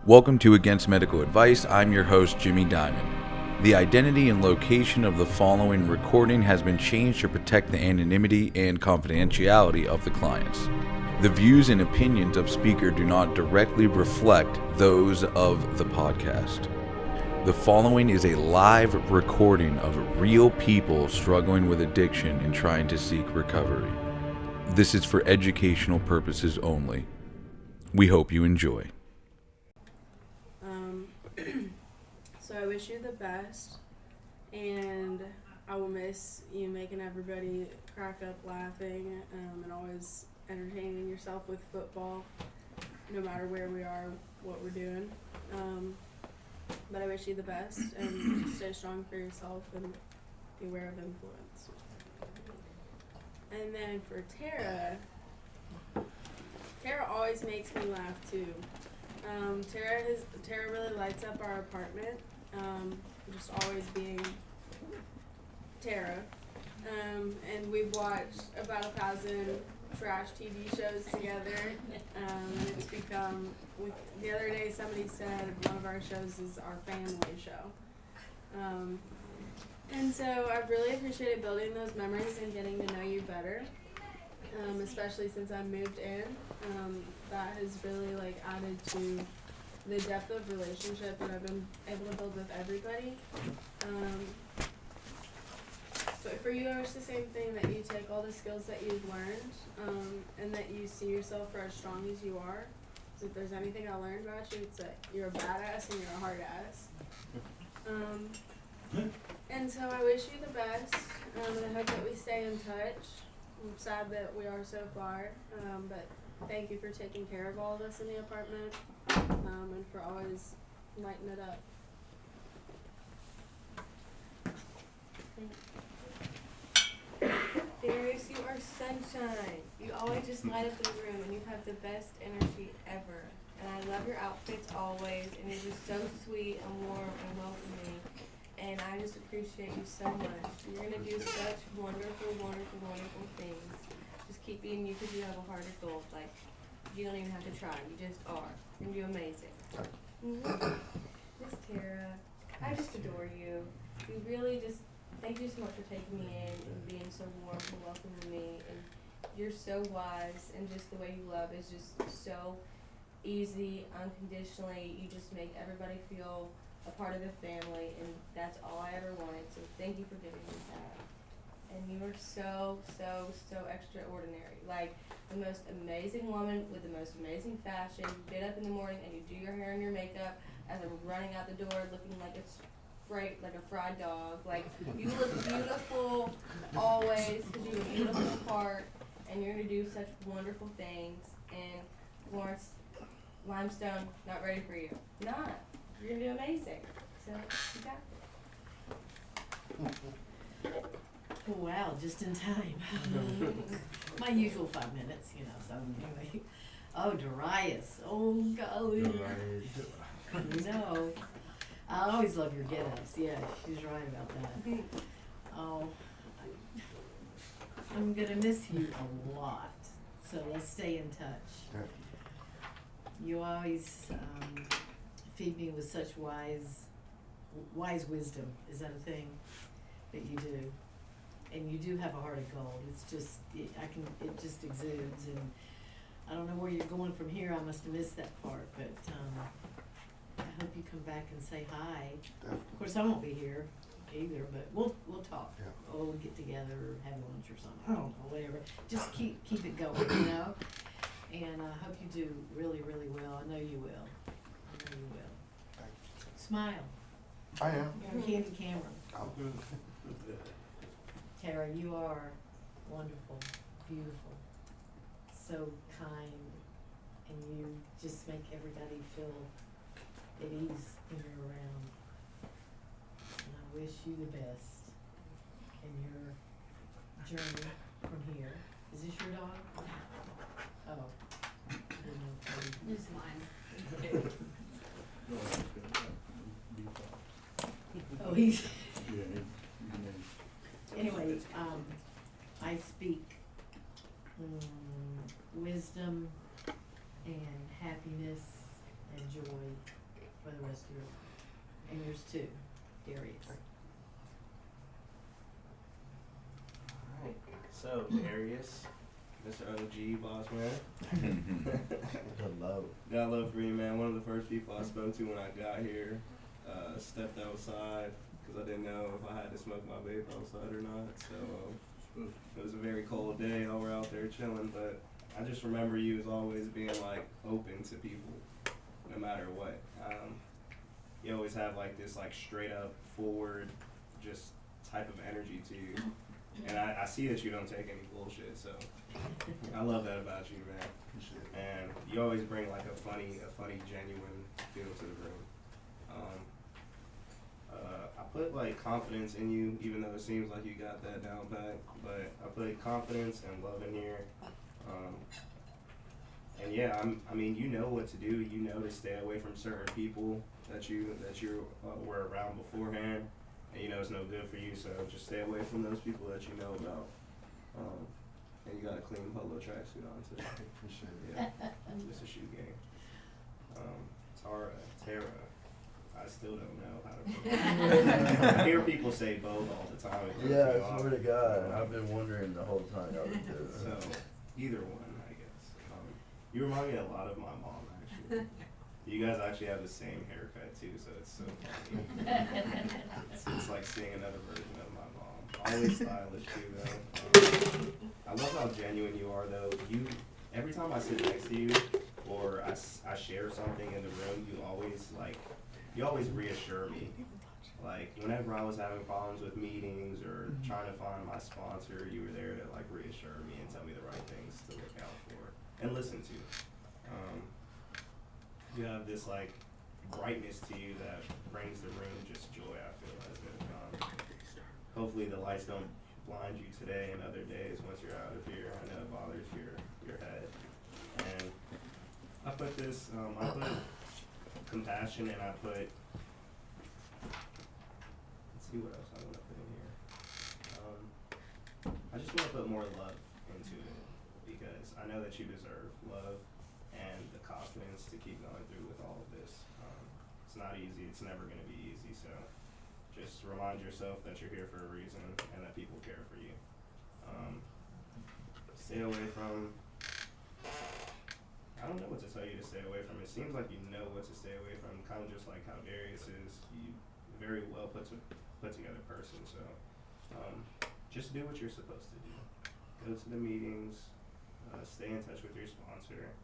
Welcome to Against Medical Advice. I'm your host, Jimmy Diamond. The identity and location of the following recording has been changed to protect the anonymity and confidentiality of the clients. The views and opinions of speaker do not directly reflect those of the podcast. The following is a live recording of real people struggling with addiction and trying to seek recovery. This is for educational purposes only. We hope you enjoy. So I wish you the best, and I will miss you making everybody crack up laughing, and always entertaining yourself with football, no matter where we are, what we're doing. But I wish you the best, and stay strong for yourself, and be aware of influence. And then for Tara always makes me laugh too. Tara really lights up our apartment, just always being Tara. And we've watched about 1,000 trash TV shows together, and it's become, the other day somebody said one of our shows is our family show. And so I've really appreciated building those memories and getting to know you better, especially since I moved in. That has really added to the depth of relationship that I've been able to build with everybody. But for you, I wish the same thing, that you take all the skills that you've learned, and that you see yourself for as strong as you are. So if there's anything I learned about you, it's that you're a badass and you're a hard ass. And so I wish you the best, and I hope that we stay in touch. I'm sad that we are so far, but thank you for taking care of all of us in the apartment, and for always lighting it up. Darius, you are sunshine. You always just light up the room, and you have the best energy ever. And I love your outfits always, and you're just so sweet and warm and welcoming. And I just appreciate you so much. You're going to do such wonderful, wonderful, wonderful things. Just keep being you, because you have a heart of gold. You don't even have to try. You just are. And you're amazing. Miss Tara, I just adore you. You really just, thank you so much for taking me in and being so warm and welcoming me. And you're so wise, and just the way you love is just so easy, unconditionally. You just make everybody feel a part of the family, and that's all I ever wanted. So thank you for giving me that. And you are so, so, so extraordinary. The most amazing woman with the most amazing fashion. You get up in the morning and you do your hair and your makeup as I'm running out the door looking like a fried dog. You look beautiful always, because you have a beautiful heart, and you're going to do such wonderful things. And Lawrence, Limestone, not ready for you. Not. You're going to do amazing. So, you got it. Oh, wow, just in time. My usual 5 minutes, so anyway. Oh, Darius. Oh, golly. No. I always love your get-ups. Yeah, she's right about that. Oh, I'm going to miss you a lot, so let's stay in touch. You always feed me with such wise wisdom. Is that a thing that you do? And you do have a heart of gold. It's just, it just exudes. And I don't know where you're going from here. I must have missed that part, but I hope you come back and say hi. Definitely. Of course, I won't be here either, but we'll talk. Yeah. Or we'll get together or have lunch or something. I don't know, whatever. Just keep it going, And I hope you do really, really well. I know you will. Smile. I am. You're Candy Cameron. Oh. Tara, you are wonderful, beautiful, so kind, and you just make everybody feel at ease when you're around. And I wish you the best in your journey from here. Is this your dog? Oh. It's mine. Oh, he's... Anyway, I speak wisdom and happiness and joy for the rest of your life. And yours too, Darius. Alright, so Darius, Mr. OG boss man. Hello. Got love for you, man. One of the first people I spoke to when I got here, stepped outside because I didn't know if I had to smoke my vape outside or not. So it was a very cold day. All were out there chilling, but I just remember you as always being like open to people, no matter what. You always have like this like straight up forward, just type of energy to you. And I see that you don't take any bullshit, so I love that about you, man. And you always bring like a funny, genuine feel to the room. I put like confidence in you, even though it seems like you got that down pat. But I put confidence and love in here. And yeah, I mean, you know what to do. You know to stay away from certain people that you were around beforehand. And you know it's no good for you, so just stay away from those people that you know about. And you got a clean polo tracksuit on today. Appreciate it. Yeah, just a shoe game. Tara, I still don't know how to. I hear people say both all the time. It throws me Yeah, I off. swear to God, I've been wondering the whole time y'all been doing So either one, I guess. You remind me a lot of my mom, actually. You guys actually have the same haircut too, so it's so funny. It's like seeing another version of my mom. Always stylish too, though. I love how genuine you are, though. Every time I sit next to you, or I share something in the room, you always reassure me. Like whenever I was having problems with meetings or trying to find my sponsor, you were there to like reassure me and tell me the right things to look out for and listen to. You have this like brightness to you that brings the room just joy, I feel, as if hopefully the lights don't blind you today and other days once you're out of here. I know it bothers your head. And I put this, I put compassion, and I put, let's see what else I want to put in here. I just want to put more love into it because I know that you deserve love and the confidence to keep going through with all of this. It's not easy. It's never going to be easy. So just remind yourself that you're here for a reason and that people care for you. Stay away from, I don't know what to tell you to stay away from. It seems like you know what to stay away from, kind of just like how Darius is. You very well put together person. So just do what you're supposed to do. Go to the meetings, stay in touch with your sponsor,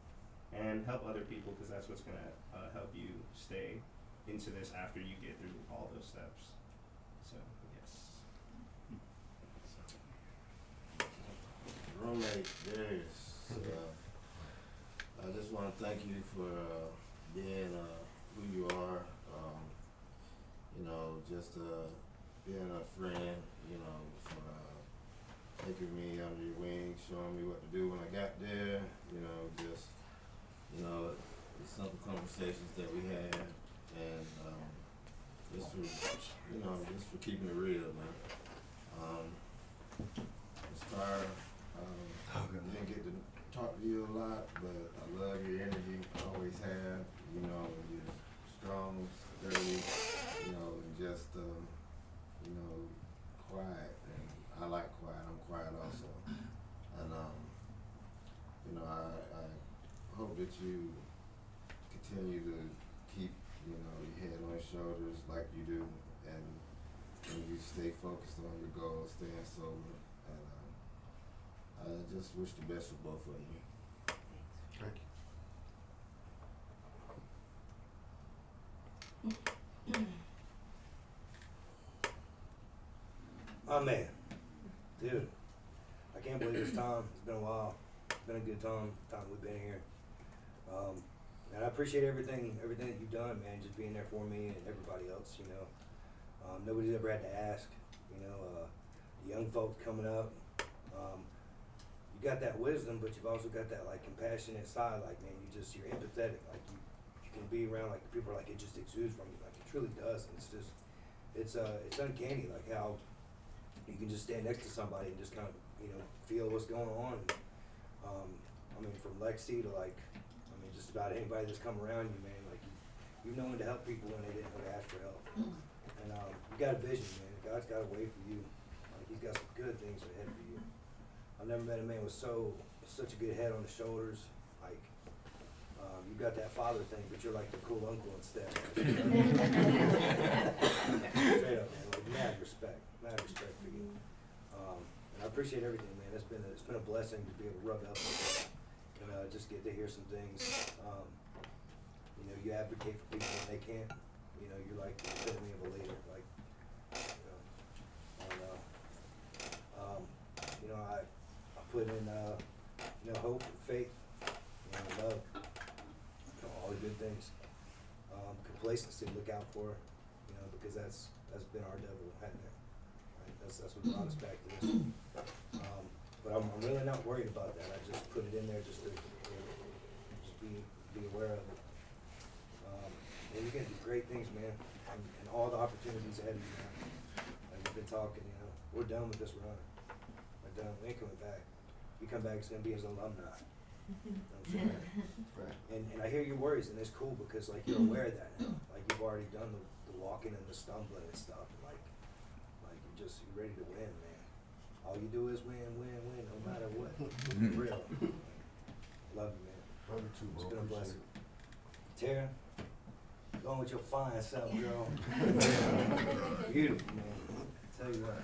and help other people because that's what's going to help you stay into this after you get through all those steps. So, yes. Roommate Darius, I just want to thank you for being who you are. Just being a friend. For taking me under your wing, showing me what to do when I got there. The simple conversations that we had, and just for keeping it real, man. Star, didn't get to talk to you a lot, but I love your energy, always have. You're strong, sturdy, and just quiet. And I like quiet. I'm quiet also. And I hope that you continue to keep your head on your shoulders like you do, and you stay focused on your goals, staying sober. And I just wish the best for both of you. Thank you. Oh man, dude, I can't believe it's time. It's been a while. It's been a good time we've been here. And I appreciate everything that you've done, man. Just being there for me and everybody else. Nobody's ever had to ask. The young folks coming up. You got that wisdom, but you've also got that like compassionate side. Like, man, you're empathetic. Like you can be around like people are like it just exudes from you. Like it truly does. And it's uncanny. Like how you can just stand next to somebody and just kind of feel what's going on. From Lexi to just about anybody that's come around you, man. Like You're known to help people when they didn't know to ask for help. And you got a vision, man. God's got a way for you. Like, He's got some good things ahead for you. I've never met a man with such a good head on his shoulders. Like, you got that father thing, but you're like the cool uncle instead. Straight up, man. Like, mad respect for you. And I appreciate everything, man. It's been a blessing to be able to rub up with you and just get to hear some things. You know, you advocate for people when they can't. You know, you're like the epitome of a leader. Like, you know, I put in you know, hope and faith, you know, love, you know, all the good things. Complacency, look out for, you know, because that's been our devil, hasn't it? Right? That's what brought us back to this. But I'm really not worried about that. I just put it in there just to just be aware of it. And you're gonna do great things, man, and all the opportunities ahead of you, man. Like we've been talking, you know, we're done with this run. We're done. We ain't coming back. You come back, it's gonna be as alumni. I'm sure. Right. And I hear your worries, and it's cool because like you're aware of that now. Like you've already done the walking and the stumbling and stuff. And like you're ready to win, man. All you do is win, no matter what. For real. Love you, man. Love you too, bro. It's been a Appreciate blessing. it. Tara, going with your fine self, girl. Beautiful, man. Tell you what.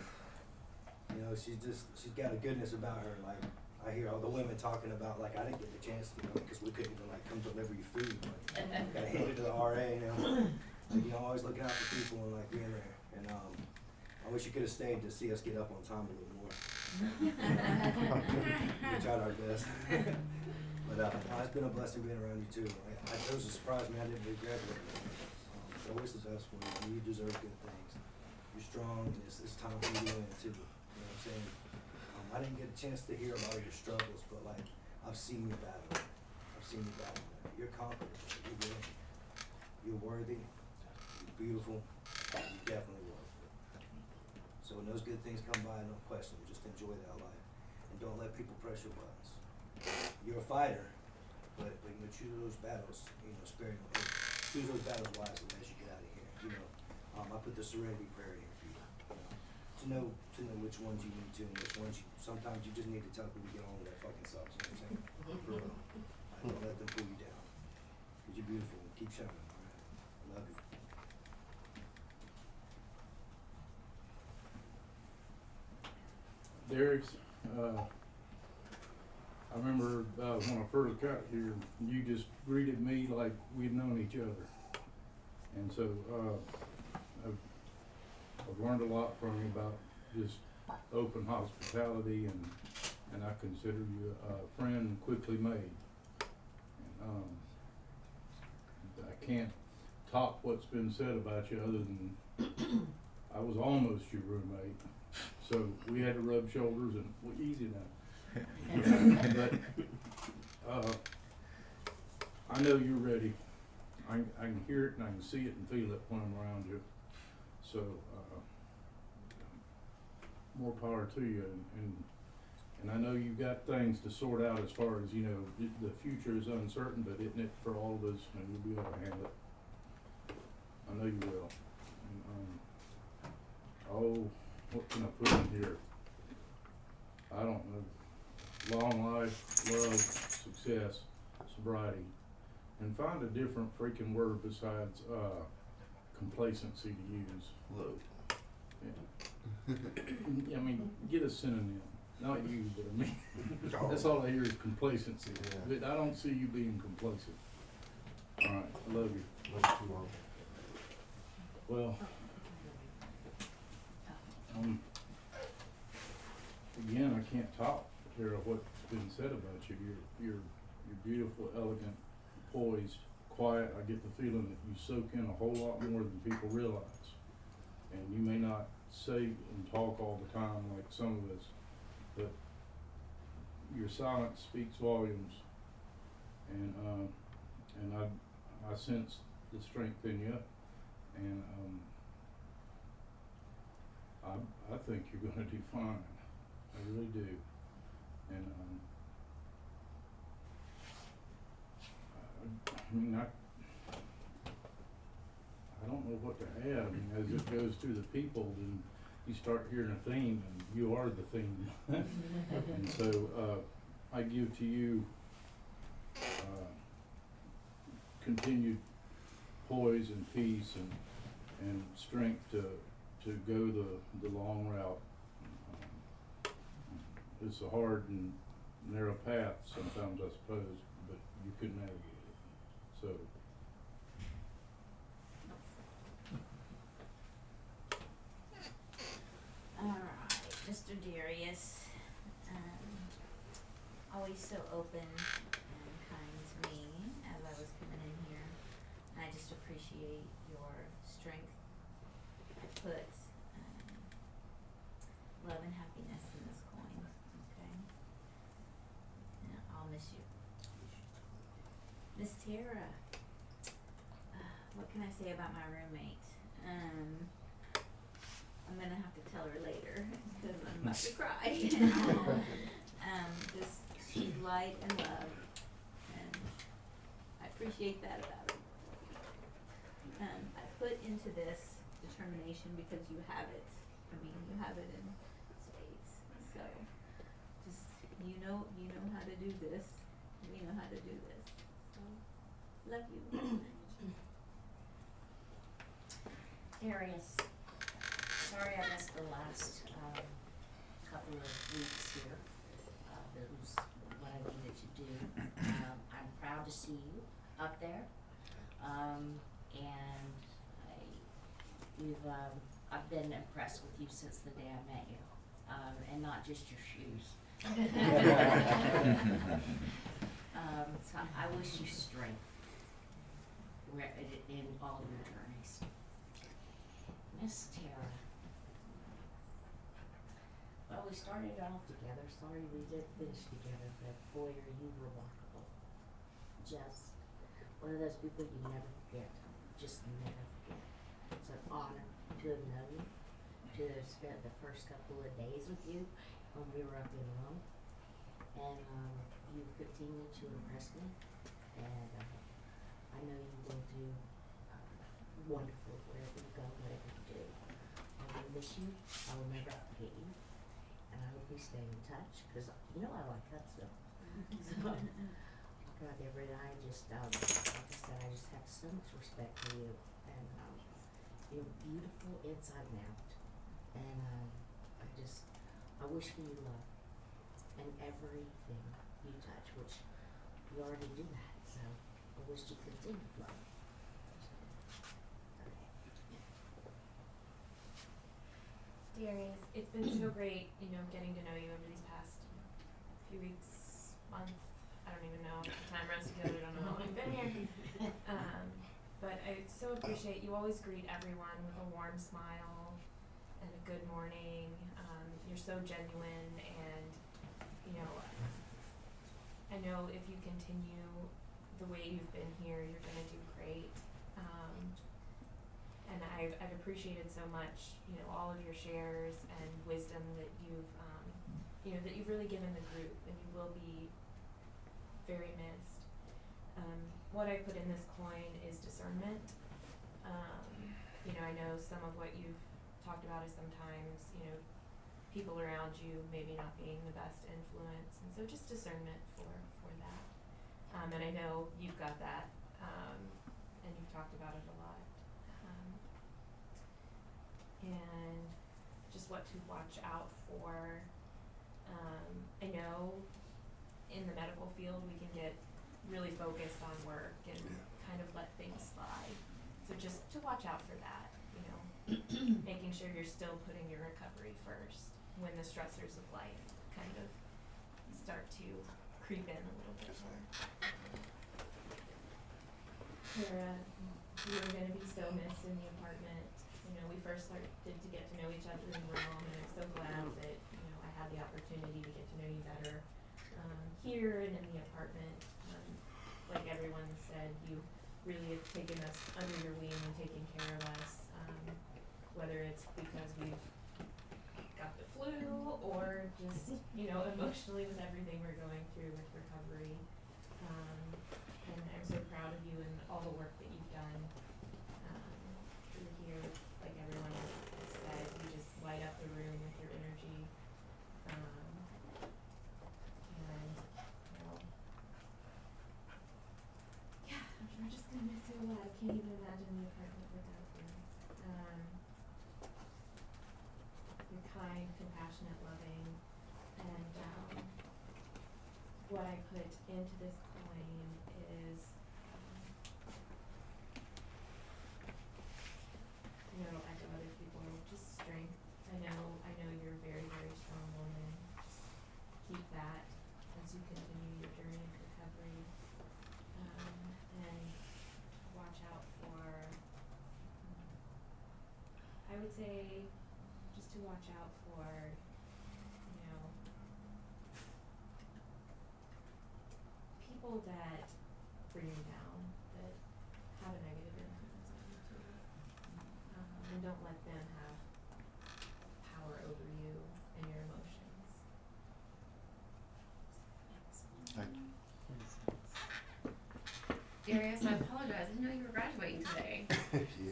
You know, she's got a goodness about her. Like, I hear all the women talking about, like, I didn't get the chance to, you know, because we couldn't even, like, come deliver you food. Like, gotta hand it to the RA, you know. Like, you know, always looking out for people and, like, being there. And, I wish you could have stayed to see us get up on time a little more. We tried our best. But, no, it's been a blessing being around you, too. It was a surprise, man. I didn't really graduate. So I wish the best for you. You deserve good things. You're strong, and it's time for you to win, too. You know what I'm saying? I didn't get a chance to hear a lot of your struggles, but like, I've seen you battle. You're confident. You're good. You're worthy. You're beautiful. You're definitely worthy. So when those good things come by, don't question them. Just enjoy that life. And don't let people press your buttons. You're a fighter, but you know, choose those battles, you know, sparingly. Choose those battles wisely as you get out of here. You know, I put the serenity prayer in here for you. You know, to know which ones you need to and which ones sometimes you just need to tell people to get on with that fucking stuff. You know what I'm saying? For real. Don't let them pull you down. Cause you're beautiful and keep shining, alright? I love you. Derek, I remember when I first got here, you just greeted me like we'd known each other. And so I've learned a lot from you about just open hospitality, and I consider you a friend quickly made. And, I can't top what's been said about you other than I was almost your roommate. So we had to rub shoulders and, well, easy now. But I know you're ready. I can hear it and I can see it and feel it when I'm around you. So more power to you, and I know you've got things to sort out as far as, you know, the future is uncertain, but isn't it for all of us, and you'll be able to handle it. I know you will. And, what can I put in here? I don't know. Long life, love, success, sobriety, and find a different freaking word besides complacency to use. Look. Yeah. I mean, get a synonym. Not you, but I mean, that's all I hear is complacency. Yeah. But I don't see you being complacent. All right, I love you. Love you too, Mom. Well, again, I can't top, Tara, what's been said about you. You're beautiful, elegant, poised, quiet. I get the feeling that you soak in a whole lot more than people realize. And you may not say and talk all the time like some of us, but your silence speaks volumes. And I sense the strength in you, and I think you're gonna do fine. I really do. And I mean, don't know what to add. I mean, as it goes through the people, then you start hearing a theme, and you are the theme. And so, I give to you, continued poise and peace and strength to go the long route. It's a hard and narrow path sometimes, I suppose, but you could navigate it. So, Alright, Mr. Darius, always so open and kind to me as I was coming in here. And I just appreciate your strength. I put love and happiness in this coin, okay? And I'll miss you. Miss Tara, what can I say about my roommate? I'm gonna have to tell her later because I'm about to cry. Just she's light and love, and I appreciate that about her. I put into this determination because you have it. I mean, you have it in spades. So, just you know how to do this. We know how to do this. So, love you. Darius, sorry I missed the last couple of weeks here. It was what I needed to do. I'm proud to see you up there. And I've been impressed with you since the day I met you. And not just your shoes. So I wish you strength in all of your journeys. Miss Tara. Well, we started off together. Sorry we didn't finish together, but boy, are you remarkable. Just one of those people you never forget. Just never forget. It's an honor to have known you, to have spent the first couple of days with you when we were up in Rome. And you continued to impress me. And I know you will do wonderful wherever you go, whatever you do. I will miss you. I will never forget you. And I hope we stay in touch, because you know I like that stuff. So, God, I just, like I said, I just have so much respect for you. And you're beautiful inside and out. And I wish for you love. And everything you touch, which you already do that. So I wish you continued love. Darius, it's been so great, getting to know you over these past few weeks, month. I don't even know. The time runs together. I don't know how long I've been here. But I so appreciate you always greet everyone with a warm smile and a good morning. You're so genuine, and I know if you continue the way you've been here, you're gonna do great. And I've appreciated so much, all of your shares and wisdom that you've really given the group, and you will be very missed. What I put in this coin is discernment. I know some of what you've talked about is sometimes, people around you maybe not being the best influence, and so just discernment for that. And I know you've got that, and you've talked about it a lot. And just what to watch out for. I know in the medical field we can get really focused on work and kind of let things slide. So just to watch out for that, making sure you're still putting your recovery first when the stressors of life kind of start to creep in a little bit more. Tara, you're going to be so missed in the apartment. We first started to get to know each other in Rome, and I'm so glad that, I had the opportunity to get to know you better here and in the apartment. Like everyone said, you really have taken us under your wing and taken care of us, whether it's because we've got the flu or just, emotionally with everything we're going through with recovery. And I'm so proud of you and all the work that you've done can't even imagine the apartment without you. You're kind, compassionate, loving, and what I put into this coin is, echo other people, just strength. I know you're a very, very strong woman. Just keep that as you continue your journey of recovery. And watch out for, I would say, just to watch out for, people that bring you down, that have a negative influence on you too. And don't let them have power over you and your emotions. Thank you. Darius, I apologize. I didn't know you were graduating today.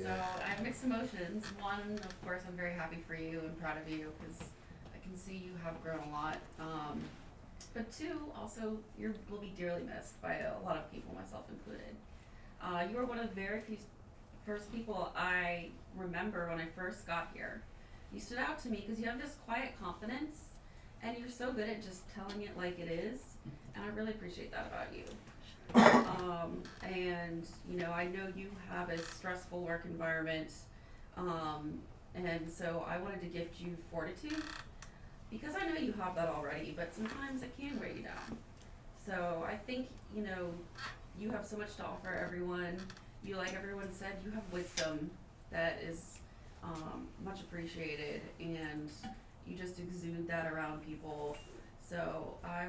So I have mixed emotions. One, of course, I'm very happy for you and proud of you because I can see you have grown a lot. But two, also, you will be dearly missed by a lot of people, myself included. You were one of the very few first people I remember when I first got here. You stood out to me because you have this quiet confidence and you're so good at just telling it like it is. And I really appreciate that about you. And I know you have a stressful work environment, and so I wanted to gift you fortitude because I know you have that already, but sometimes it can weigh you down. So I think, you have so much to offer everyone. You, like everyone said, you have wisdom that is much appreciated, and you just exude that around people. So I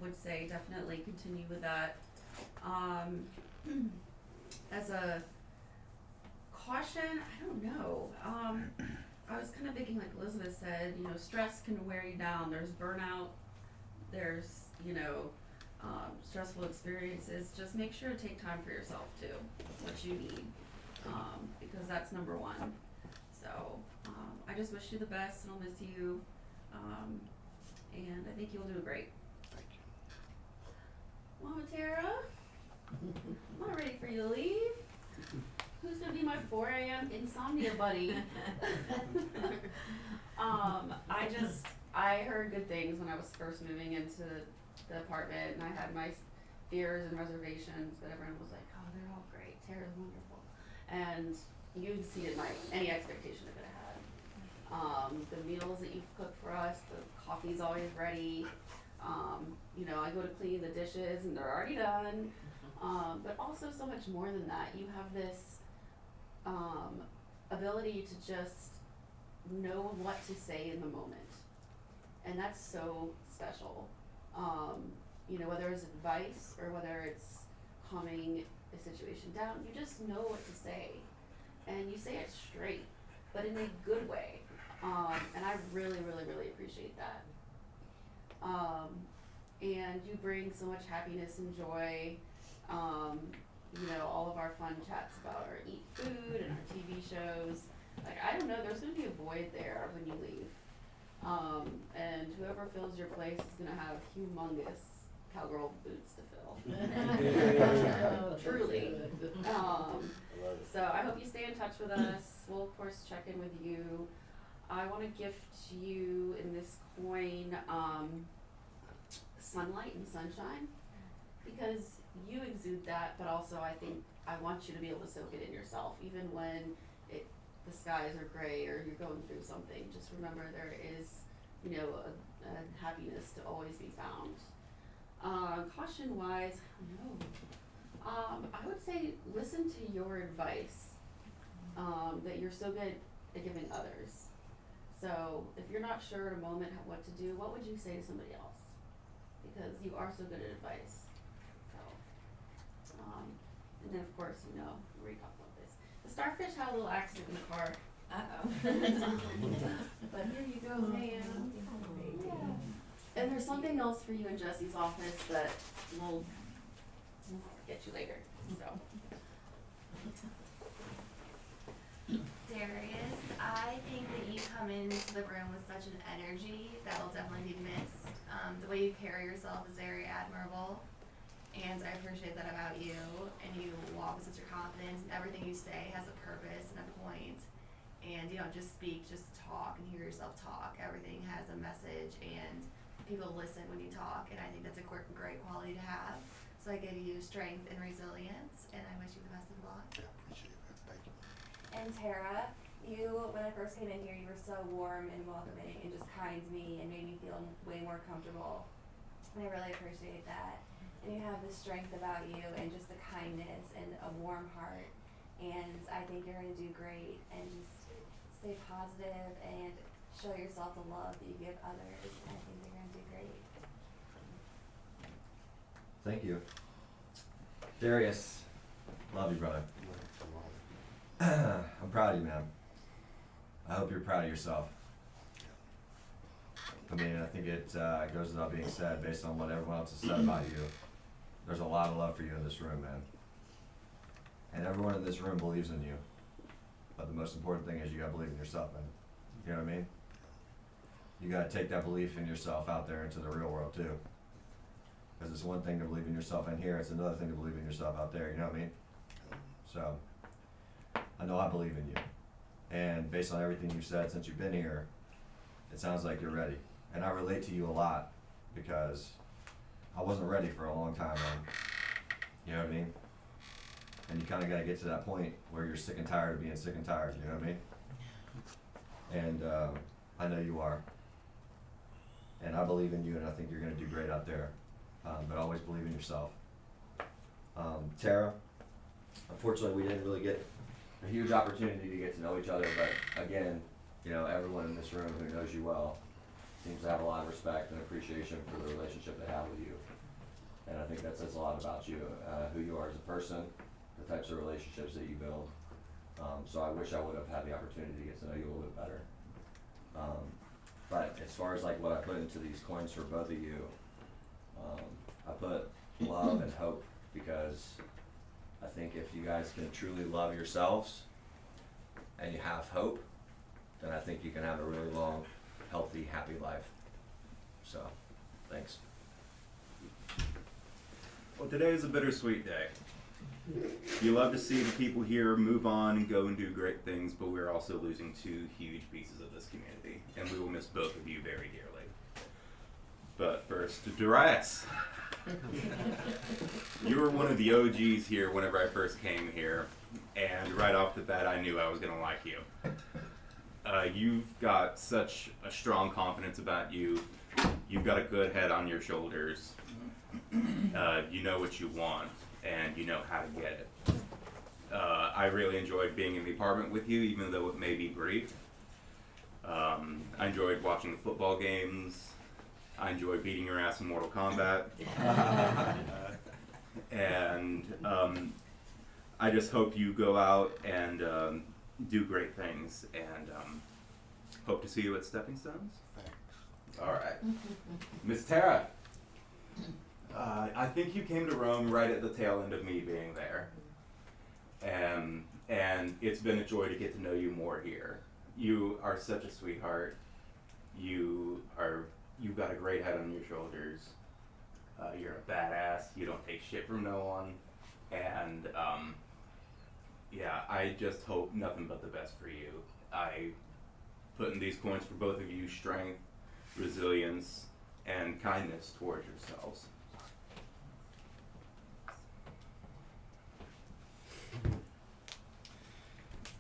would say definitely continue with that. As a caution, I don't know. I was kind of thinking, like Elizabeth said, stress can wear you down. There's burnout. There's, stressful experiences. Just make sure to take time for yourself too, what you need, because that's number one. So I just wish you the best, and I'll miss you. And I think you'll do great. Thank you. Mama Tara, I'm not ready for you to leave. Who's gonna be my 4 a.m. insomnia buddy? I heard good things when I was first moving into the apartment, and I had my fears and reservations, but everyone was like, oh, they're all great, Tara's wonderful. And you exceeded any expectation I could have had. The meals that you've cooked for us, the coffee's always ready. I go to clean the dishes and they're already done. But also so much more than that. You have this ability to just know what to say in the moment. And that's so special. Whether it's advice or whether it's calming a situation down, you just know what to say. And you say it straight, but in a good way. And I really, really, really appreciate that. And you bring so much happiness and joy. All of our fun chats about our eat food and our TV shows. Like, I don't know, there's gonna be a void there when you leave. And whoever fills your place is gonna have humongous cowgirl boots to fill. Truly. So I hope you stay in touch with us. We'll of course check in with you. I want to gift you in this coin sunlight and sunshine, because you exude that, but also I think I want you to be able to soak it in yourself, even when the skies are gray or you're going through something. Just remember there is, a happiness to always be found. Caution wise, I would say listen to your advice that you're so good at giving others. So if you're not sure at a moment what to do, what would you say to somebody else? Because you are so good at advice. So, and then of course, we already talked about this. The starfish had a little accident in the car. But here you go, ma'am. Yeah. And there's something else for you in Jesse's office that we'll get you later. So. Darius, I think that you come into the room with such an energy that will definitely be missed. The way you carry yourself is very admirable. And I appreciate that about you, and you walk with such a confidence, and everything you say has a purpose and a point. And you don't just speak, just talk and hear yourself talk. Everything has a message, and people listen when you talk, and I think that's a great quality to have. So I give you strength and resilience, and I wish you the best of luck. Yeah, appreciate it. Thank you. And Tara, you, when I first came in here, you were so warm and welcoming and just kind to me and made me feel way more comfortable. And I really appreciate that. And you have the strength about you and just the kindness and a warm heart. And I think you're going to do great, and just stay positive and show yourself the love that you give others. And I think you're going to do great. Thank you. Darius, love you, brother. I'm proud of you, man. I hope you're proud of yourself. I mean, I think it goes without being said, based on what everyone else has said about you. There's a lot of love for you in this room, man. And everyone in this room believes in you. But the most important thing is you gotta believe in yourself, man. You know what I mean? You gotta take that belief in yourself out there into the real world too. Because it's one thing to believe in yourself in here, it's another thing to believe in yourself out there, you know what I mean? So, I know I believe in you. And based on everything you've said since you've been here, it sounds like you're ready. And I relate to you a lot because I wasn't ready for a long time, man. You know what I mean? And you kinda gotta get to that point where you're sick and tired of being sick and tired, you know what I mean? And I know you are. And I believe in you, and I think you're gonna do great out there. But always believe in yourself. Tara, unfortunately we didn't really get a huge opportunity to get to know each other, but again, you know, everyone in this room who knows you well seems to have a lot of respect and appreciation for the relationship they have with you. And I think that says a lot about you, who you are as a person, the types of relationships that you build. So I wish I would have had the opportunity to get to know you a little bit better. But as far as like what I put into these coins for both of you, I put love and hope, because I think if you guys can truly love yourselves and you have hope, then I think you can have a really long, healthy, happy life. So, thanks. Well, today is a bittersweet day. You love to see the people here move on and go and do great things, but we're also losing two huge pieces of this community, and we will miss both of you very dearly. But first, Darius. You were one of the OGs here whenever I first came here, and right off the bat I knew I was going to like you. You've got such a strong confidence about you. You've got a good head on your shoulders. You know what you want, and you know how to get it. I really enjoyed being in the apartment with you, even though it may be brief. I enjoyed watching the football games. I enjoyed beating your ass in Mortal Kombat. And I just hope you go out and do great things, and hope to see you at Stepping Stones. Thanks. All right. Miss Tara, I think you came to Rome right at the tail end of me being there. And it's been a joy to get to know you more here. You are such a sweetheart. You've got a great head on your shoulders. You're a badass. You don't take shit from no one. And yeah, I just hope nothing but the best for you. I put in these coins for both of you strength, resilience, and kindness towards yourselves.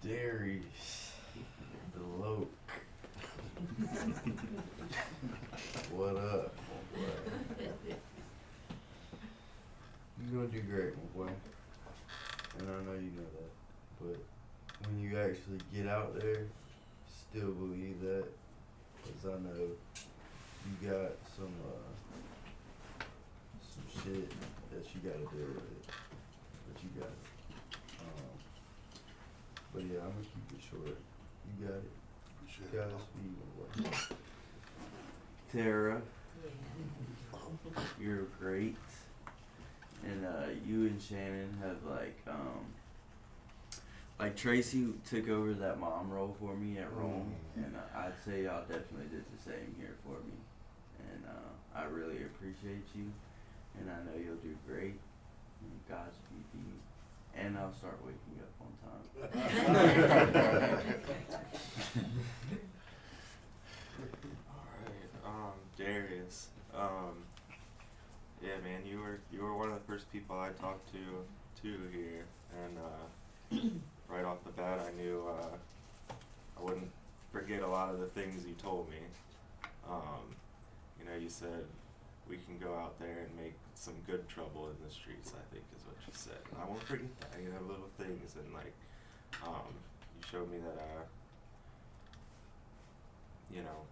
Darius, the Loke. What up, my boy? You're gonna do great, my boy. And I know you know that. But when you actually get out there, still believe that. Because I know you got some shit that you gotta deal with. But you got it. But yeah, I'm gonna keep it short. You got it. Appreciate it. Godspeed, my boy. Tara, Yeah. you're great, and you and Shannon have like Tracy took over that mom role for me at Rome, and I'd say y'all definitely did the same here for me, and I really appreciate you, and I know you'll do great. And Godspeed, and I'll start waking up on time. Alright, Darius, yeah man, you were one of the first people I talked to here, and right off the bat I knew I wouldn't forget a lot of the things you told me. You know, you said we can go out there and make some good trouble in the streets, I think is what you said. And I won't forget that, you know, little things, and like, you showed me that, you know,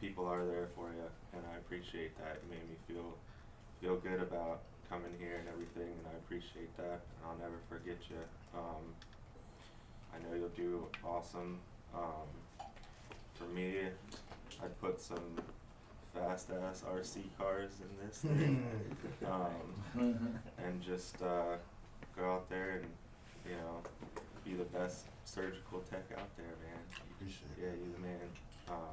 people are there for you, and I appreciate that. It made me feel good about coming here and everything, and I appreciate that, and I'll never forget you. I know you'll do awesome. For me, I'd put some fast-ass RC cars in this thing, and just go out there and, you know, be the best surgical tech out there, man. Appreciate it. Yeah, you're the man.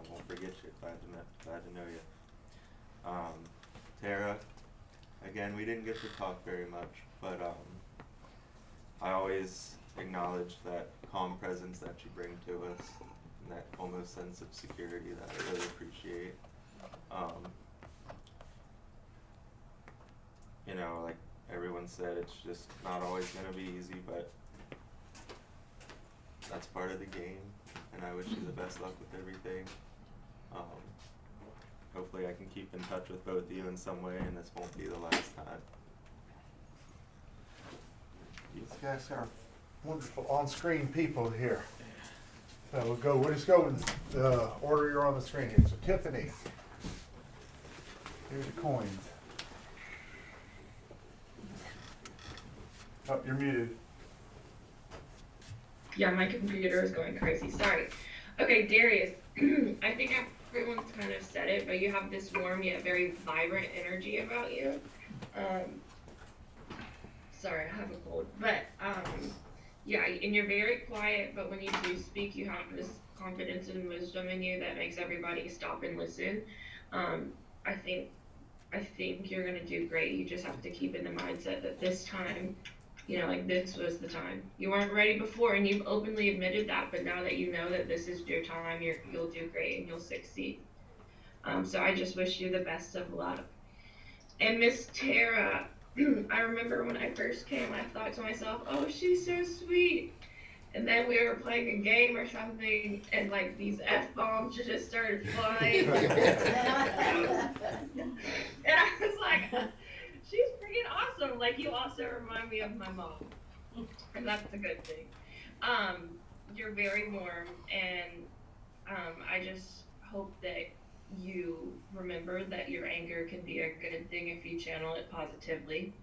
Won't forget you. Glad to know you. Tara, again, we didn't get to talk very much, but I always acknowledge that calm presence that you bring to us, and that almost sense of security that I really appreciate. You know, like everyone said, it's just not always gonna be easy, but that's part of the game, and I wish you the best luck with everything. Hopefully I can keep in touch with both of you in some way, and this won't be the last time. These guys are wonderful on-screen people here. So we'll just go in the order you're on the screen here. So Tiffany, here's the coins. Oh, you're muted. Yeah, my computer is going crazy. Sorry. Okay, Darius, I think everyone's kind of said it, but you have this warm yet very vibrant energy about you. Sorry, I have a cold. But, yeah, and you're very quiet, but when you do speak, you have this confidence and wisdom in you that makes everybody stop and listen. I think you're gonna do great. You just have to keep in the mindset that this time, you know, like this was the time. You weren't ready before, and you've openly admitted that, but now that you know that this is your time, you'll do great and you'll succeed. So I just wish you the best of luck. And Miss Tara, I remember when I first came, I thought to myself, oh, she's so sweet. And then we were playing a game or something, and like these F-bombs just started flying. And I was like, she's freaking awesome. Like, you also remind me of my mom. And that's a good thing. You're very warm, and I just hope that you remember that your anger can be a good thing if you channel it positively,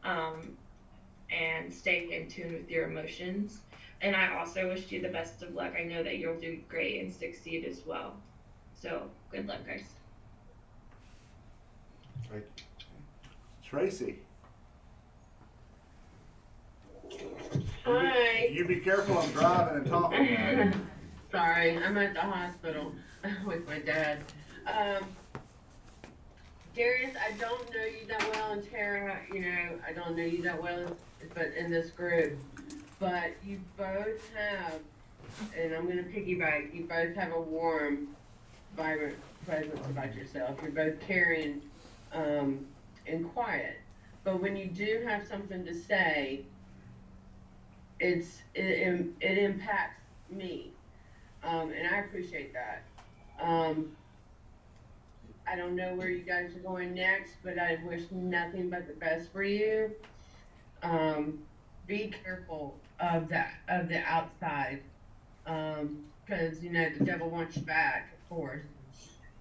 and stay in tune with your emotions. And I also wish you the best of luck. I know that you'll do great and succeed as well. So good luck, guys. Thank you. Tracy. Hi. You be careful, I'm driving and talking. Sorry, I'm at the hospital with my dad. Darius, I don't know you that well, and Tara, you know, I don't know you that well, but in this group. But you both have, and I'm gonna piggyback, you both have a warm, vibrant presence about yourself. You're both caring, and quiet. But when you do have something to say, it impacts me, and I appreciate that. I don't know where you guys are going next, but I wish nothing but the best for you. Be careful of the outside, because you know the devil wants you back, of course.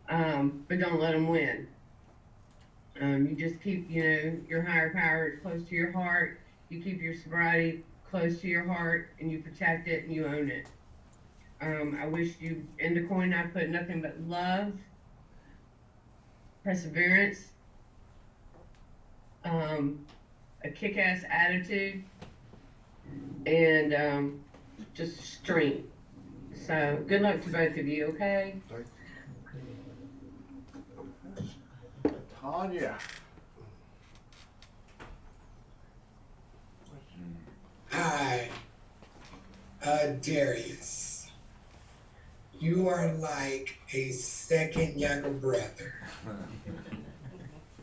But don't let him win. You just keep, you know, your higher power close to your heart. You keep your sobriety close to your heart, and you protect it and you own it. I wish you, in the coin I put nothing but love, perseverance, a kick-ass attitude, and just strength. So good luck to both of you, okay? Tanya. Hi, Darius. You are like a second younger brother.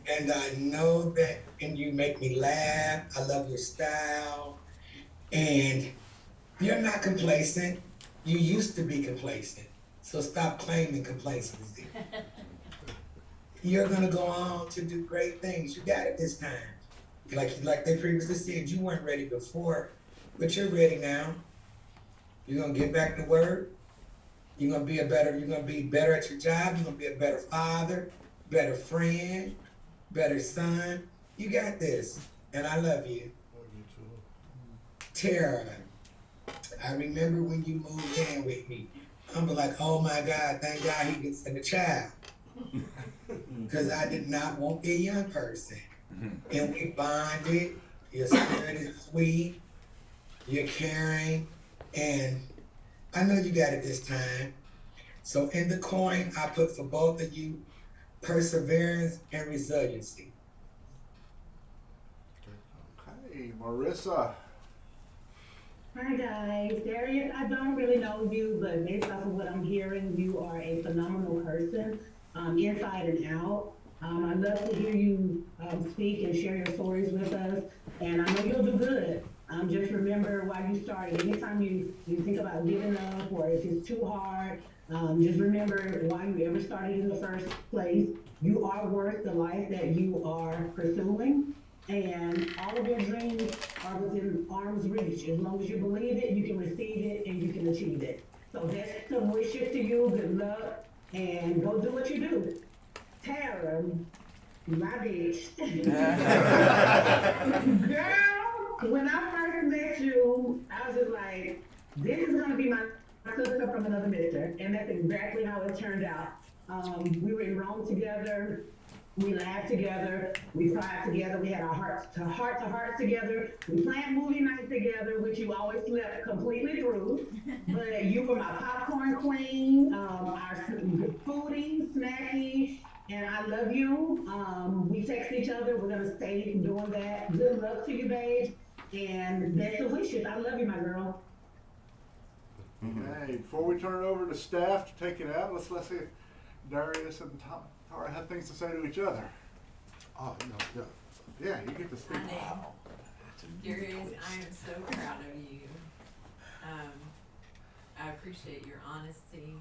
And I know that, and you make me laugh. I love your style. And you're not complacent. You used to be complacent. So stop claiming complacency. You're gonna go on to do great things. You got it this time. Like they previously said, you weren't ready before, but you're ready now. You're gonna get back to work. You're gonna be better at your job. You're gonna be a better father, better friend, better son. You got this, and I love you. Tara, I remember when you moved in with me. I'm like, oh my God, thank God he gets a child. Because I did not want a young person. And we bonded. Your spirit is sweet. You're caring. And I know you got it this time. So in the coin, I put for both of you perseverance and resiliency. Hey, Marissa. Hi guys, Darius, I don't really know you, but based off of what I'm hearing, you are a phenomenal person, inside and out. I'd love to hear you speak and share your stories with us, and I know you'll do good. Just remember why you started. Anytime you think about giving up or if it's too hard, just remember why you ever started in the first place. You are worth the life that you are pursuing. And all of your dreams are within arm's reach. As long as you believe it, you can receive it and you can achieve it. So best of wishes to you, good luck, and go do what you do. Tara, my bitch. Girl, when I first met you, I was just like, this is gonna be my sister from another mister. And that's exactly how it turned out. We were in Rome together. We laughed together, we cried together, we had our hearts to hearts together, we planned movie nights together, which you always slept completely through. But you were my popcorn queen, our foodie, snacky, and I love you. We text each other, we're gonna stay doing that. Good luck to you, babe, and best of wishes. I love you, my girl. Hey, before we turn it over to staff to take it out, let's see if Darius and Tara have things to say to each other. Oh, no, yeah, you get to speak. Wow. Darius, I am so proud of you. I appreciate your honesty.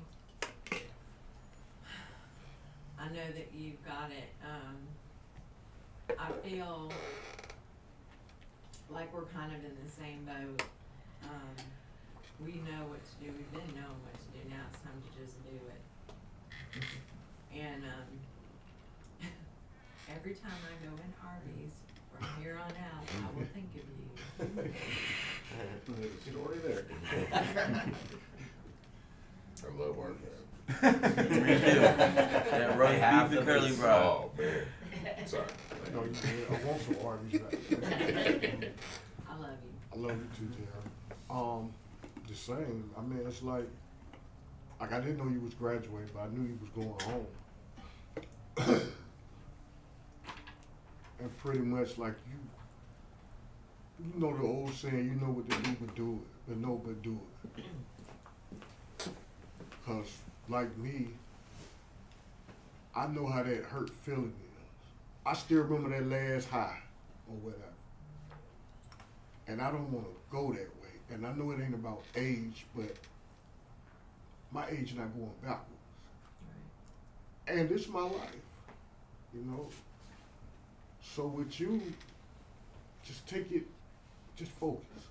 I know that you've got it. I feel like we're kind of in the same boat. We know what to do. We've been knowing what to do. Now it's time to just do it. And every time I go in Arby's from here on out, I will think of you. There's a story there. I love Arby's. Yeah, right. Half the curly fry. Oh man, sorry. No, I want some Arby's back. I love you. I love you too, Tara. Just saying, I mean, it's like I didn't know you was graduating, but I knew you was going home. And pretty much like you know the old saying, you know what to do but do it, but no but do it. Cause like me, I know how that hurt feeling is. I still remember that last high or whatever. And I don't wanna go that way. And I know it ain't about age, but my age is not going backwards. Right. And it's my life, you know. So with you, just take it, just focus.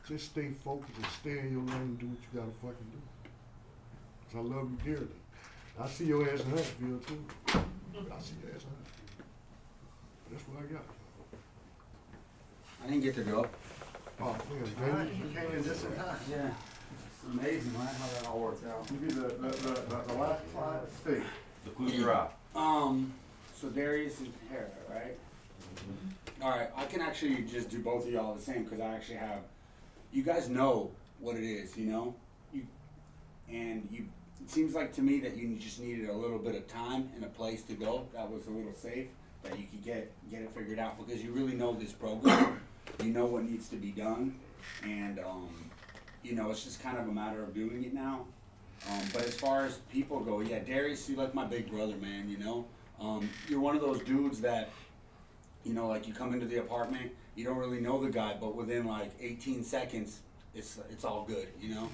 Just stay focused and stay in your lane and do what you gotta fucking do. Cause I love you dearly. I see your ass in Huntsville too. I see your ass in Huntsville. That's what I got. I didn't get to go. Oh, man, you came in just in time. Yeah. It's amazing, right, how that all works out. You be the last slide, speak. The clues are out. So Darius and Tara, right? All right, I can actually just do both of y'all the same because I actually have, you guys know what it is, you know? It seems like to me that you just needed a little bit of time and a place to go that was a little safe, that you could get it figured out because you really know this program. you know what needs to be done, and you know, it's just kind of a matter of doing it now. But as far as people go, yeah, Darius, you're like my big brother, man, you know? You're one of those dudes that, you know, like you come into the apartment, you don't really know the guy, but within like 18 seconds, it's all good, you know?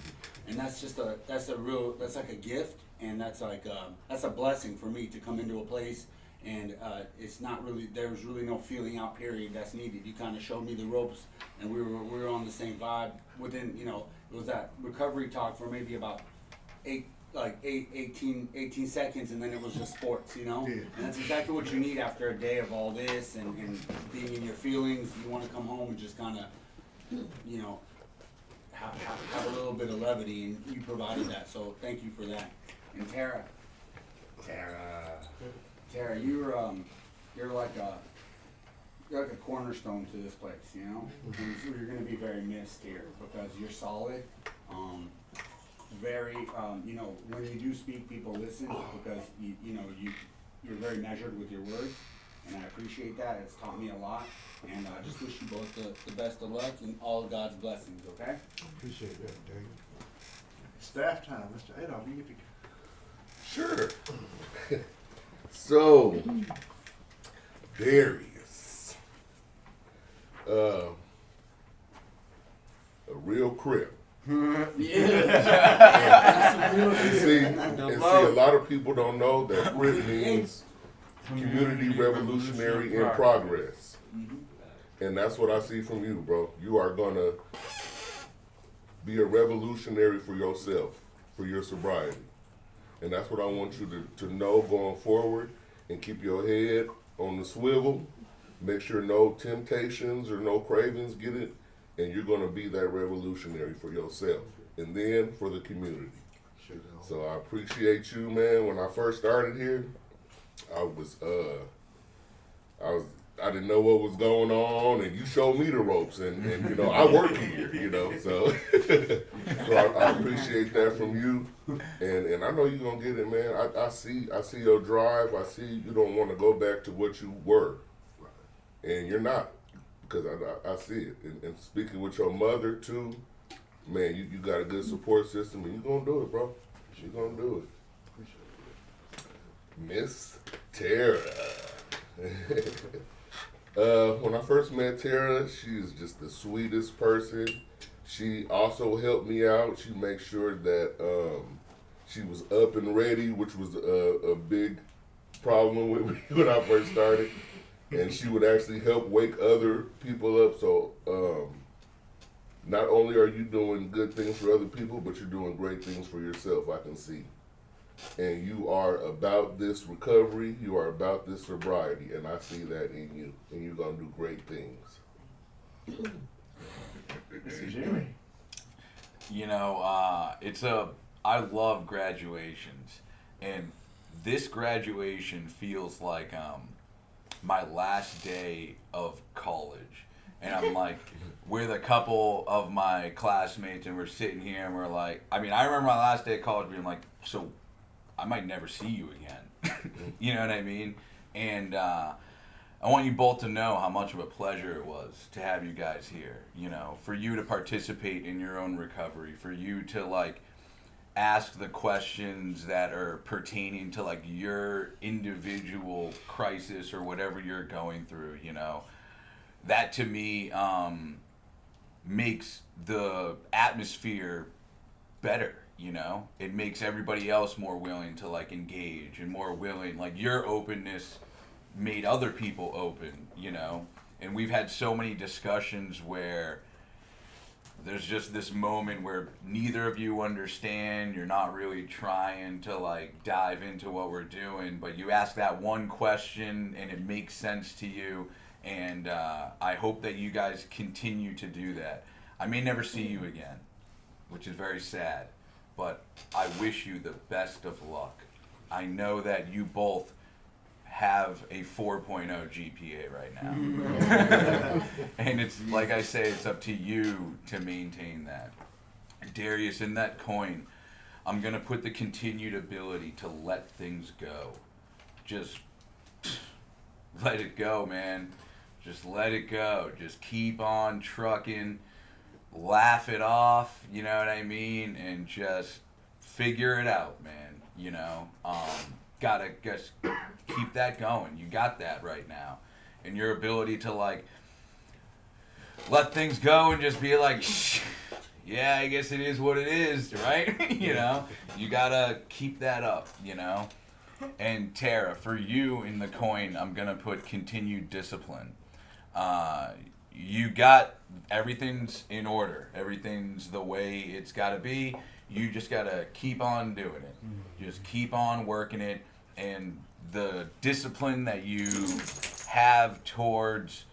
And that's like a gift, and that's like, that's a blessing for me to come into a place, and it's not really, there's really no feeling out period that's needed. You kind of showed me the ropes, and we were on the same vibe within, you know, it was that recovery talk for maybe about 18 seconds, and then it was just sports, you know? Yeah. And that's exactly what you need after a day of all this and being in your feelings. You want to come home and just kind of, you know, have a little bit of levity, and you provided that, so thank you for that. And Tara, you're like a cornerstone to this place, you know? And so you're gonna be very missed here because you're solid. Very, you know, when you do speak, people listen because you're very measured with your words, and I appreciate that. It's taught me a lot, and I just wish you both the best of luck and all of God's blessings. Okay? Appreciate that, Daniel. Staff time, Mr. Adolph, you get to. Sure. So, Darius, a real crip. You see, a lot of people don't know that crip means community revolutionary in progress. And that's what I see from you, bro. You are gonna be a revolutionary for yourself, for your sobriety. And that's what I want you to know going forward, and keep your head on the swivel. Make sure no temptations or no cravings get it, and you're gonna be that revolutionary for yourself and then for the community. So I appreciate you, man. When I first started here, I didn't know what was going on, and you showed me the ropes, and you know, I work here, you know, so I appreciate that from you, and I know you're gonna get it, man. I see your drive. I see you don't want to go back to what you were, and you're not, because I see it. And speaking with your mother too, man, you got a good support system, and you're gonna do it, bro. You're gonna do it. Miss Tara. When I first met Tara, she is just the sweetest person. She also helped me out. She made sure that she was up and ready, which was a big problem with me when I first started. And she would actually help wake other people up. So not only are you doing good things for other people, but you're doing great things for yourself, I can see. And you are about this recovery, you are about this sobriety, and I see that in you, and you're gonna do great things. Jimmy. You know, I love graduations, and this graduation feels like my last day of college. And I'm like with a couple of my classmates, and we're sitting here and we're like, I mean, I remember my last day of college being like, so I might never see you again. You know what I mean? And I want you both to know how much of a pleasure it was to have you guys here, you know, for you to participate in your own recovery, for you to like ask the questions that are pertaining to like your individual crisis or whatever you're going through, you know. That to me makes the atmosphere better, you know. It makes everybody else more willing to like engage and more willing, like your openness made other people open, you know. And we've had so many discussions where there's just this moment where neither of you understand, you're not really trying to like dive into what we're doing, but you ask that one question and it makes sense to you. And I hope that you guys continue to do that. I may never see you again, which is very sad, but I wish you the best of luck. I know that you both have a 4.0 GPA right now. And it's, like I say, it's up to you to maintain that. Darius, in that coin, I'm going to put the continued ability to let things go. Just let it go, man. Just let it go. Just keep on trucking. Laugh it off, you know what I mean? And just figure it out, man. You know, gotta just keep that going. You got that right now. And your ability to, like, let things go and just be like, shh, yeah, I guess it is what it is, right? You know, you gotta keep that up, you know? And Tara, for you in the coin, I'm gonna put continued discipline. You got, everything's in order. Everything's the way it's gotta be. You just gotta keep on doing it. Just keep on working it. And the discipline that you have towards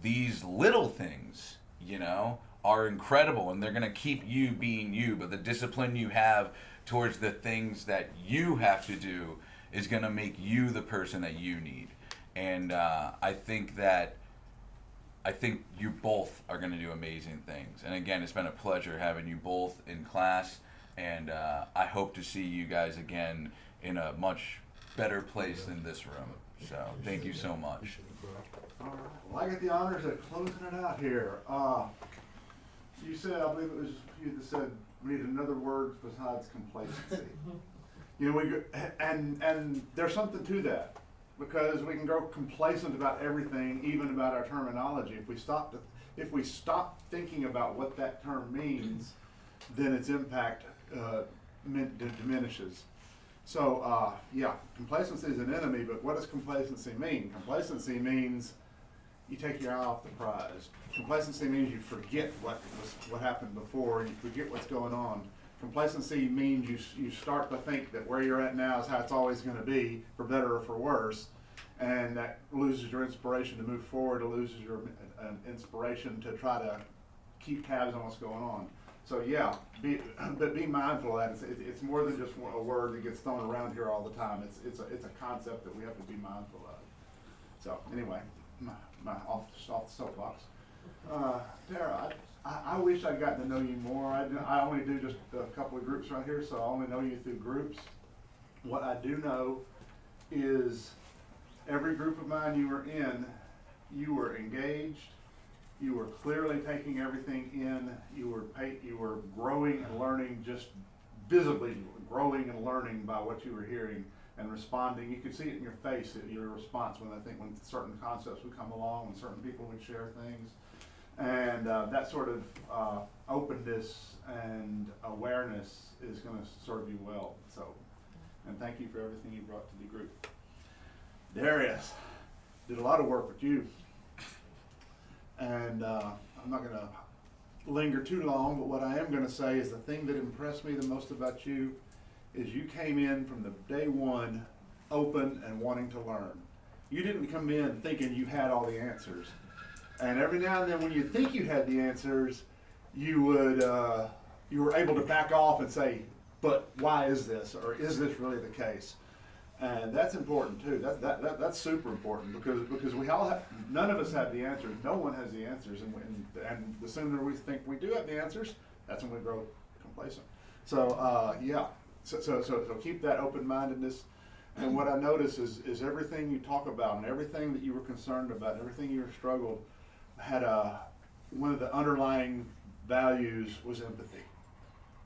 these little things, you know, are incredible, and they're going to keep you being you. But the discipline you have towards the things that you have to do is going to make you the person that you need. And I think you both are going to do amazing things. And again, it's been a pleasure having you both in class, and I hope to see you guys again in a much better place than this room. So thank you so much. All right. Well, I get the honors of closing it out here. You said, I believe it was you that said we need another word besides complacency. You know, and there's something to that, because we can grow complacent about everything, even about our terminology. If we stop thinking about what that term means, then its impact diminishes. So, yeah, complacency is an enemy, but what does complacency mean? Complacency means you take your eye off the prize. Complacency means you forget what happened before, you forget what's going on. Complacency means you start to think that where you're at now is how it's always going to be, for better or for worse, and that loses your inspiration to move forward, it loses your inspiration to try to keep tabs on what's going on. So yeah, but be mindful of that. It's more than just a word that gets thrown around here all the time. It's a concept that we have to be mindful of. So anyway, my off the soapbox. Tara, I wish I'd gotten to know you more. I only do just a couple of groups right here, so I only know you through groups. What I do know is every group of mine you were in, you were engaged. You were clearly taking everything in. You were growing and learning, just visibly growing and learning by what you were hearing and responding. You could see it in your face, your response when certain concepts would come along, when certain people would share things. And that sort of openness and awareness is going to serve you well. So, and thank you for everything you brought to the group. Darius did a lot of work with you. And I'm not going to linger too long, but what I am going to say is the thing that impressed me the most about you is you came in from the day one open and wanting to learn. You didn't come in thinking you had all the answers. And every now and then when you think you had the answers, you were able to back off and say, but why is this? Or is this really the case? And that's important too. That's super important because we all have, none of us have the answers. No one has the answers, and the sooner we think we do have the answers, that's when we grow complacent. So yeah, so keep that open-mindedness. And what I notice is everything you talk about and everything that you were concerned about, everything you struggled, had one of the underlying values was empathy.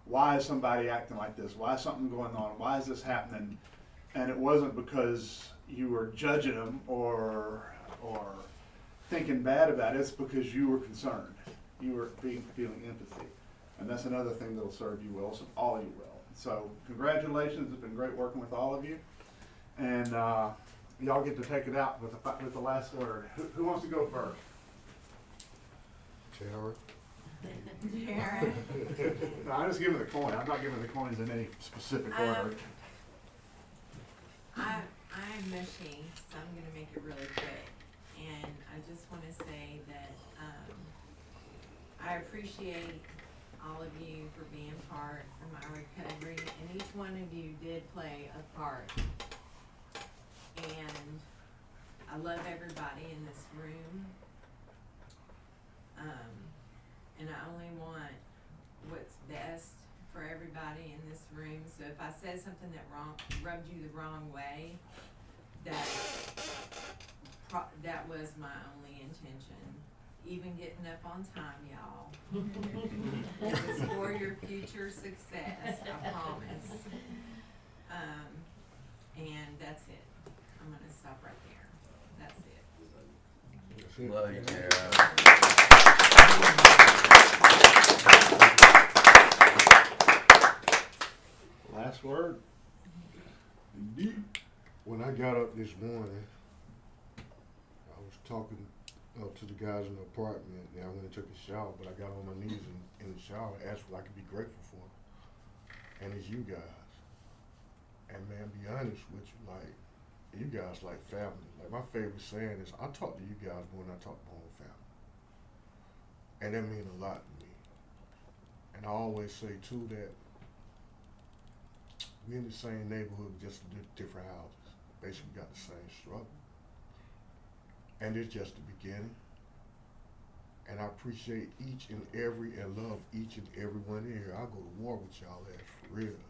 Why is somebody acting like this? Why is something going on? Why is this happening? And it wasn't because you were judging them or thinking bad about it. It's because you were concerned. You were feeling empathy. And that's another thing that'll serve you well, so all you well. So congratulations. It's been great working with all of you. And y'all get to take it out with the last word. Who wants to go first? Tara. Tara. No, I'm just giving the coin. I'm not giving the coins in any specific order. I'm mushy, so I'm gonna make it really quick. And I just wanna say that, I appreciate all of you for being part of my recovery, and each one of you did play a part. And I love everybody in this room. And I only want what's best for everybody in this room. So if I said something that rubbed you the wrong way, that that was my only intention. Even getting up on time, y'all. It was for your future success, I promise. And that's it. I'm gonna stop right there. That's it. Love you, Tara. Last word. When I got up this morning, I was talking to the guys in the apartment, and I went and took a shower, but I got on my knees in the shower and asked what I could be grateful for. And it's you guys. And man, be honest with you, like, you guys like family. Like, my favorite saying is, I talk to you guys more than I talk to my own family. And that means a lot to me. And I always say, too, that we in the same neighborhood, just different houses. Basically got the same struggle. And it's just the beginning. And I appreciate each and every and love each and every one in here. I'll go to war with y'all ass for real.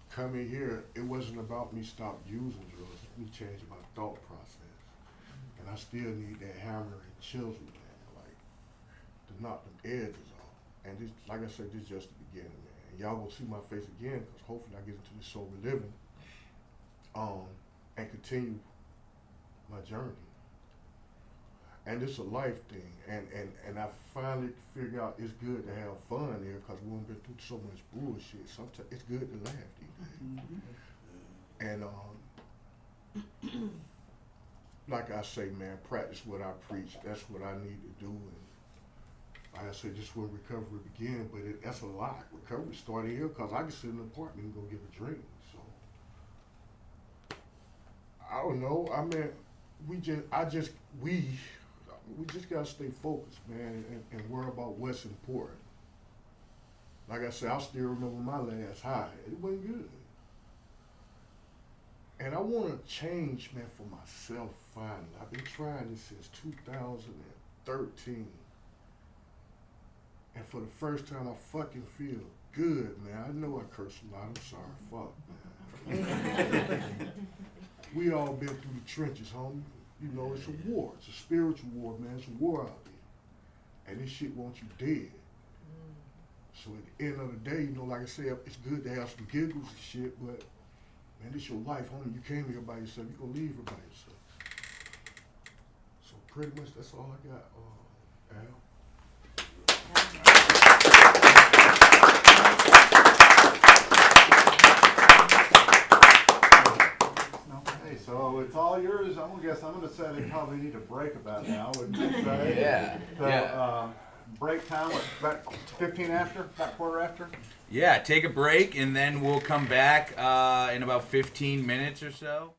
Coming here, it wasn't about me stop using drugs, it was me changing my thought process. And I still need that hammer and chisel, man, like, to knock them edges off. And this, like I said, this is just the beginning, man. And y'all gonna see my face again, because hopefully I get into this sober living, and continue my journey. And it's a life thing, and I finally figured out it's good to have fun here, because we haven't been through so much bullshit. Sometimes it's good to laugh these days. And like I say, man, practice what I preach. That's what I need to do. And like I said, this is where recovery began, but that's a lot. Recovery started here, because I can sit in an apartment and go get a drink. So I don't know. I mean, we just gotta stay focused, man, and worry about what's important. Like I said, I still remember my last high. It wasn't good. And I wanna change, man, for myself finally. I've been trying this since 2013. And for the first time, I fucking feel good, man. I know I curse a lot, I'm sorry, fuck, man. We all been through the trenches, homie. You know, it's a war. It's a spiritual war, man. It's a war out there. And this shit wants you dead. So at the end of the day, you know, like I said, it's good to have some giggles and shit, but, man, this your life, homie. You came here by yourself. You're going to leave here by yourself. So pretty much that's all I got, Al. Hey, so it's all yours. I'm gonna say they probably need a break about now, wouldn't you say? Yeah. So, break time, what, about 15 after? About quarter after? Yeah, take a break and then we'll come back in about 15 minutes or so.